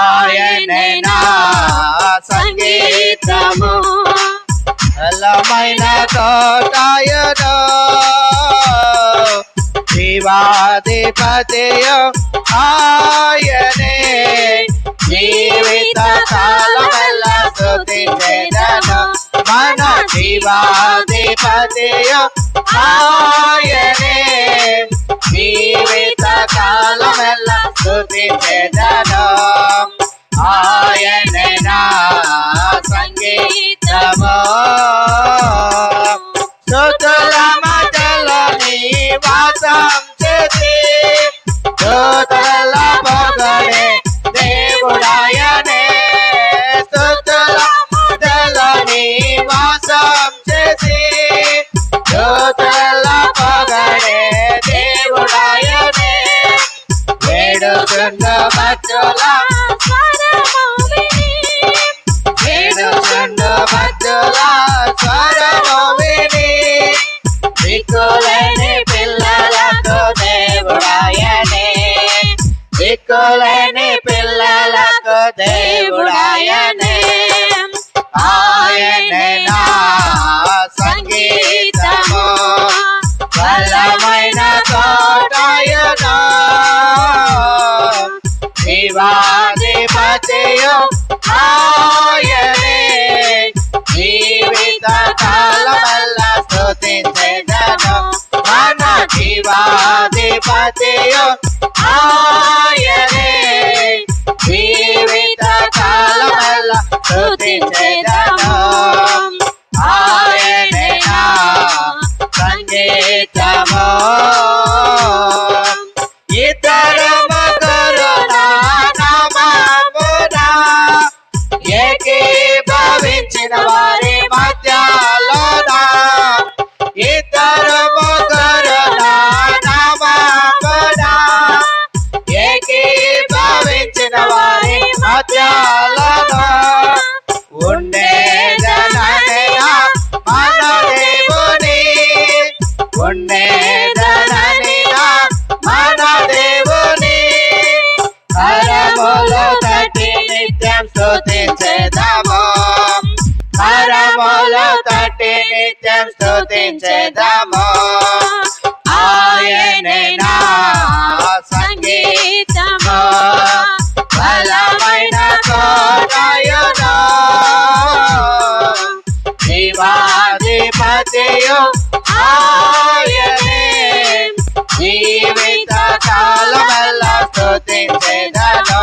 ఆయనే నా సంగీతము బలమైన కోటయను జీవాధిపతియు ఆయనే జీవిత కాలమెల్లా స్తుతించెదను మన జీవాధిపతియు ఆయనే జీవిత కాలమెల్లా స్తుతించెదను ఆయనే నా సంగీతము స్తుతుల మధ్యలో నివాసం చేసి స్తుతుల పొగడే దేవుడాయనే స్తుతుల మధ్యలో నివాసం చేసి స్తుతుల పొగడే దేవుడాయనే వేడుచుండు భక్తుల వేడుచుండు భక్తుల స్వరము విని దిక్కులేని పిల్లలకు దేవుడాయనే దిక్కులేని పిల్లలకు దేవుడాయనే ఆయనే నా సంగీతము బలమైన కోటయను జీవాధిపతియు ఆయనే జీవిత కాలమెల్లా స్తుతించెదను మన జీవాధిపతియు ఆయనే జీవిత కాలమెల్లా స్తుతించెదను ఆయనే నా సంగీతము ఇతరు ముగ్గురు నామమున ఏకీభవించిన వారి మధ్యలోన ఇతరు ముగ్గురు నామమున ఏకీభవించిన వారి మధ్యలోన ఉండేదననియా మన దేవుని ఉండేదననియా మన దేవుని కరములు తట్టి నిత్యం స్తుతించెదము కరములు తట్టి నిత్యం స్తుతించెదము ఆయనే నా సంగీతము బలమైన కోటయను జీవాధిపతియు ఆయనే జీవిత కాలమెల్లా స్తుతించెదను